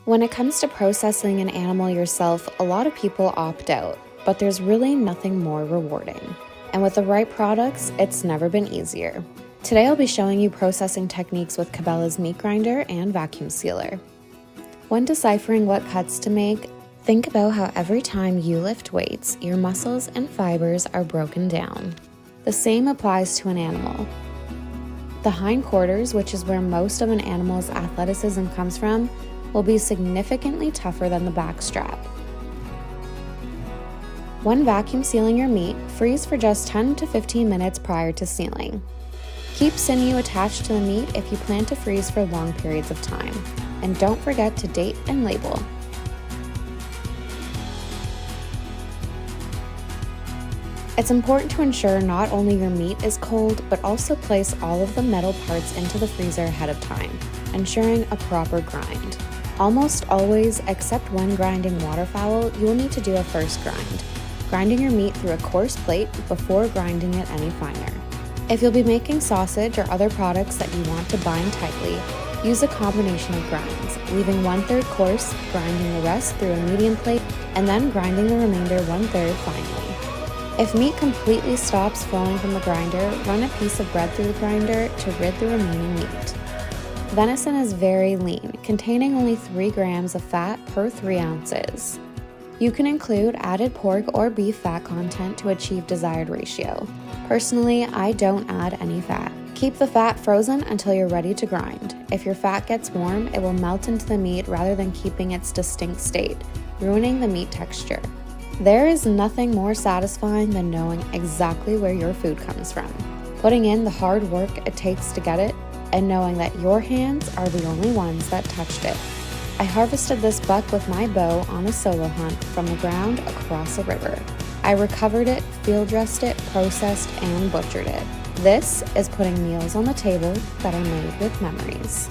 When it comes to processing an animal yourself, a lot of people opt out, but there's really nothing more rewarding. And with the right products, it's never been easier. Today I'll be showing you processing techniques with Cabela's meat grinder and vacuum sealer. When deciphering what cuts to make, think about how every time you lift weights, your muscles and fibers are broken down. The same applies to an animal. The hindquarters, which is where most of an animal's athleticism comes from, will be significantly tougher than the back strap. When vacuum sealing your meat, freeze for just 10 to 15 minutes prior to sealing. Keep sinew attached to the meat if you plan to freeze for long periods of time. And don't forget to date and label. It's important to ensure not only your meat is cold, but also place all of the metal parts into the freezer ahead of time, ensuring a proper grind. Almost always, except when grinding waterfowl, you will need to do a first grind, grinding your meat through a coarse plate before grinding it any finer. If you'll be making sausage or other products that you want to bind tightly, use a combination of grinds, leaving 1/3 coarse, grinding the rest through a medium plate, and then grinding the remainder 1/3 finely. If meat completely stops flowing from the grinder, run a piece of bread through the grinder to rid the remaining meat. Venison is very lean, containing only 3 grams of fat per 3 ounces. You can include added pork or beef fat content to achieve desired ratio. Personally, I don't add any fat. Keep the fat frozen until you're ready to grind. If your fat gets warm, it will melt into the meat rather than keeping its distinct state, ruining the meat texture. There is nothing more satisfying than knowing exactly where your food comes from, putting in the hard work it takes to get it, and knowing that your hands are the only ones that touched it. I harvested this buck with my bow on a solo hunt from the ground across a river. I recovered it, field dressed it, processed, and butchered it. This is putting meals on the table that are made with memories.